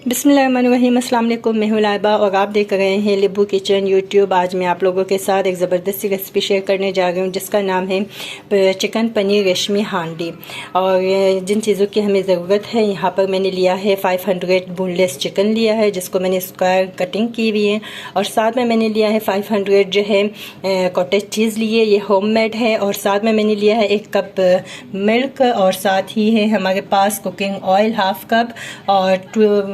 बिस्मिल्लाहिर्रहमानिर्रहीम। अस्सलाम वालेकुम। मैं हूं लाइबा और आप देख रहे हैं लिब्बू किचन यूट्यूब। आज मैं आप लोगों के साथ एक ज़बरदस्त सी रेसिपी शेयर करने जा रही हूं जिसका नाम है चिकन पनीर रेशमी हांडी। और जिन चीज़ों की हमें ज़रूरत है, यहाँ पर मैंने लिया है 500 बोनलेस चिकन लिया है जिसको मैंने स्क्वायर कटिंग की हुई है। और साथ में मैंने लिया है 500 जो है कॉटेज चीज़ लिए, ये होममेड है। और साथ में मैंने लिया है 1 कप मिल्क और साथ ही है हमारे पास कुकिंग ऑयल हाफ कप और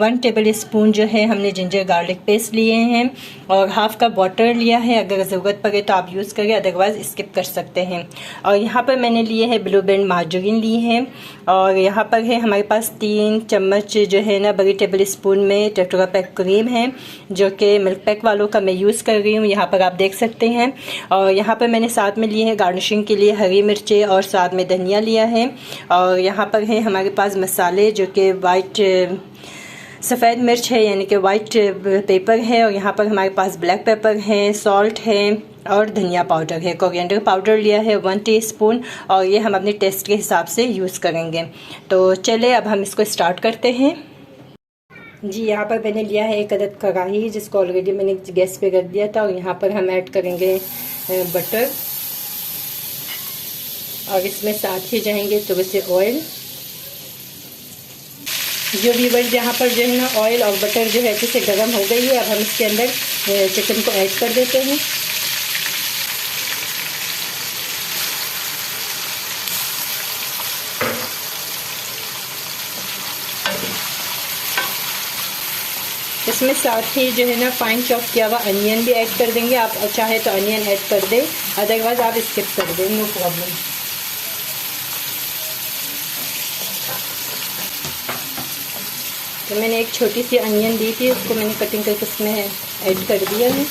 1 टेबल स्पून जो है हमने जिंजर गार्लिक पेस्ट लिए हैं और हाफ कप वाटर लिया है। अगर ज़रूरत पड़े तो आप यूज़ करें, अदरवाइज़ स्किप कर सकते हैं। और यहाँ पर मैंने लिए है ब्लू बैंड मार्जरीन ली है। और यहाँ पर है हमारे पास 3 चम्मच जो है ना बड़ी टेबल स्पून में टेट्रा पैक क्रीम है, जो कि मिल्क पैक वालों का मैं यूज़ कर रही हूँ, यहाँ पर आप देख सकते हैं। और यहाँ पर मैंने साथ में लिए है गार्निशिंग के लिए हरी मिर्चें और साथ में धनिया लिया है। और यहाँ पर है हमारे पास मसाले जो कि वाइट सफ़ेद मिर्च है यानी कि वाइट पेपर है। और यहाँ पर हमारे पास ब्लैक पेपर है, सॉल्ट है और धनिया पाउडर है। कोरिएंडर पाउडर लिया है 1 टीस्पून और ये हम अपने टेस्ट के हिसाब से यूज़ करेंगे। तो चले अब हम इसको स्टार्ट करते हैं जी। यहाँ पर मैंने लिया है 1 अदद कढ़ाई जिसको ऑलरेडी मैंने गैस पे रख दिया था। और यहाँ पर हम ऐड करेंगे बटर और इसमें साथ ही जाएंगे थोड़े से ऑयल। जो व्यूअर्स यहाँ पर जो है ना ऑयल और बटर जो है अच्छे से गर्म हो गई है। अब हम इसके अंदर चिकन को ऐड कर देते हैं। इसमें साथ ही जो है ना फाइन चॉप किया हुआ अनियन भी ऐड कर देंगे। आप चाहे तो अनियन ऐड कर दें, अदरवाइज आप स्किप कर दें, नो प्रॉब्लम। तो मैंने एक छोटी सी अनियन दी थी, उसको मैंने कटिंग करके इसमें ऐड कर दिया है।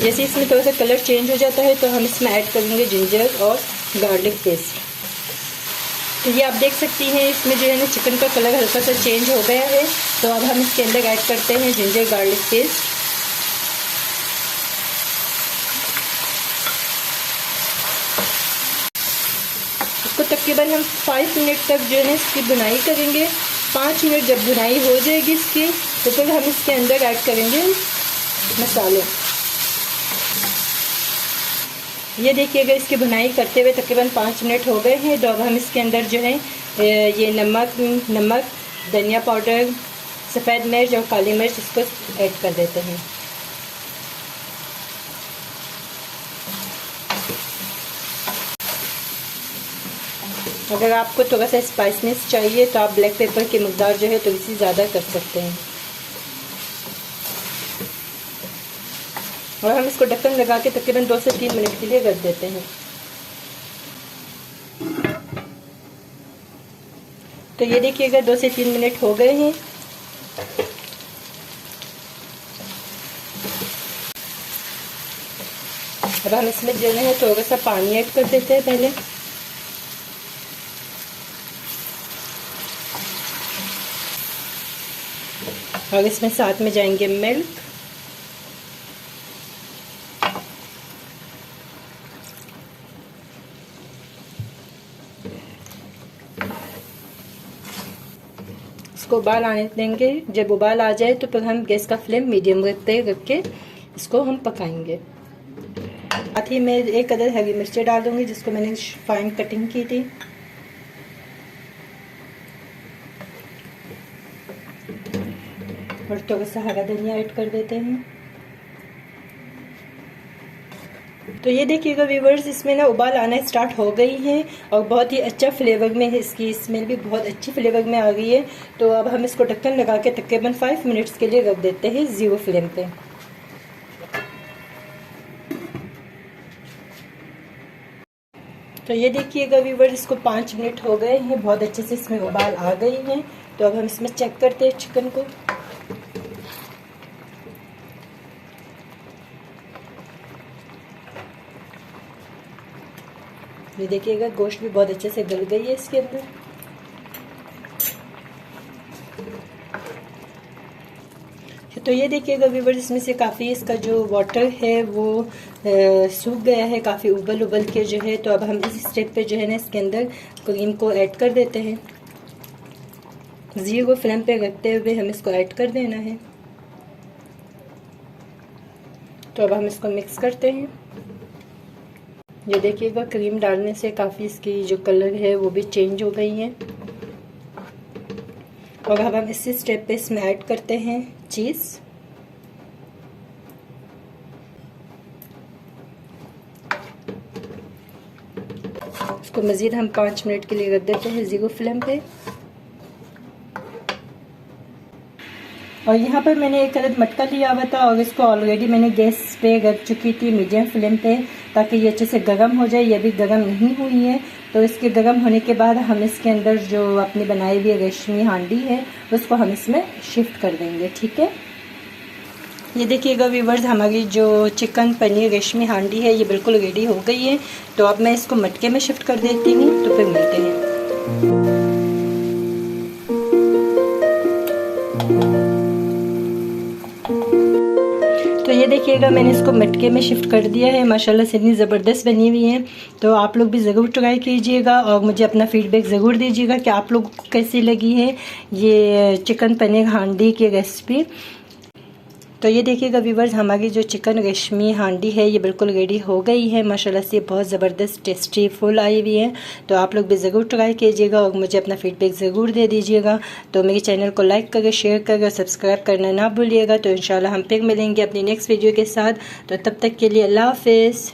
जैसे इसमें थोड़ा सा कलर चेंज हो जाता है तो हम इसमें ऐड करेंगे जिंजर और गार्लिक पेस्ट। तो ये आप देख सकती हैं इसमें जो है ना चिकन का कलर हल्का सा चेंज हो गया है। तो अब हम इसके अंदर ऐड करते हैं जिंजर गार्लिक पेस्ट। इसको तकरीबन हम 5 मिनट तक जो है ना इसकी बुनाई करेंगे। 5 मिनट जब बुनाई हो जाएगी इसकी तो फिर हम इसके अंदर ऐड करेंगे मसाले। ये देखिएगा इसकी बुनाई करते हुए तकरीबन 5 मिनट हो गए हैं। तो अब हम इसके अंदर जो है ये नमक, धनिया पाउडर, सफ़ेद मिर्च और काली मिर्च इसको ऐड कर देते हैं। अगर आपको थोड़ा सा स्पाइसनेस चाहिए तो आप ब्लैक पेपर की मकदार जो है थोड़ी सी ज़्यादा कर सकते हैं। और हम इसको ढक्कन लगा के तकरीबन 2 से 3 मिनट के लिए रख देते हैं। तो ये देखिएगा 2 से 3 मिनट हो गए हैं। अब हम इसमें जो है थोड़ा सा पानी ऐड कर देते हैं पहले। और इसमें साथ में जाएंगे मिल्क, इसको उबाल आने देंगे। जब उबाल आ जाए तो फिर हम गैस का फ्लेम मीडियम पे रख के इसको हम पकाएंगे। साथ ही मैं 1 अदद हरी मिर्चें डाल दूंगी जिसको मैंने फाइन कटिंग की थी। और थोड़ा सा हरा धनिया ऐड कर देते हैं। तो ये देखिएगा व्यूवर्स इसमें ना उबाल आना स्टार्ट हो गई है और बहुत ही अच्छा फ्लेवर में है, इसकी स्मेल भी बहुत अच्छी फ्लेवर में आ गई है। तो अब हम इसको ढक्कन लगा के तकरीबन 5 मिनट्स के लिए रख देते हैं 0 फ्लेम पे। तो ये देखिएगा व्यूवर्स इसको 5 मिनट हो गए हैं, बहुत अच्छे से इसमें उबाल आ गई हैं। तो अब हम इसमें चेक करते हैं चिकन को। ये देखिएगा गोश्त भी बहुत अच्छे से गल गई है इसके अंदर। तो ये देखिएगा व्यूवर्स इसमें से काफ़ी इसका जो वाटर है वो सूख गया है, काफ़ी उबल के जो है। तो अब हम इस स्टेप पे जो है ना इसके अंदर क्रीम को ऐड कर देते हैं। 0 फ्लेम पे रखते हुए हम इसको ऐड कर देना है। तो अब हम इसको मिक्स करते हैं। ये देखिएगा क्रीम डालने से काफ़ी इसकी जो कलर है वो भी चेंज हो गई है। और अब हम इसी स्टेप पे इसमें ऐड करते हैं चीज़। इसको मज़ीद हम 5 मिनट के लिए रख देते हैं 0 फ्लेम पे। और यहाँ पर मैंने एक अदद मटका लिया हुआ था और इसको ऑलरेडी मैंने गैस पे रख चुकी थी मीडियम फ्लेम पे, ताकि ये अच्छे से गर्म हो जाए। ये भी गर्म नहीं हुई है। तो इसके गर्म होने के बाद हम इसके अंदर जो अपनी बनाई हुई रेशमी हांडी है उसको हम इसमें शिफ्ट कर देंगे। ठीक है, ये देखिएगा व्यूवर्स, हमारी जो चिकन पनीर रेशमी हांडी है ये बिल्कुल रेडी हो गई है। तो अब मैं इसको मटके में शिफ्ट कर देती हूँ, तो फिर मिलते हैं। तो ये देखिएगा मैंने इसको मटके में शिफ्ट कर दिया है। माशाल्लाह से इतनी ज़बरदस्त बनी हुई है। तो आप लोग भी ज़रूर ट्राई कीजिएगा और मुझे अपना फीडबैक ज़रूर दीजिएगा कि आप लोगों को कैसी लगी है ये चिकन पनीर हांडी की रेसिपी। तो ये देखिएगा व्यूवर्स, हमारी जो चिकन रेशमी हांडी है ये बिल्कुल रेडी हो गई है। माशाल्लाह से बहुत ज़बरदस्त टेस्टी फुल आई हुई है। तो आप लोग भी ज़रूर ट्राई कीजिएगा और मुझे अपना फीडबैक ज़रूर दे दीजिएगा। तो मेरे चैनल को लाइक करें, शेयर करें और सब्सक्राइब करना ना भूलिएगा। तो इंशाल्लाह हम फिर मिलेंगे अपनी नेक्स्ट वीडियो के साथ। तो तब तक के लिए अल्लाह हाफिज़।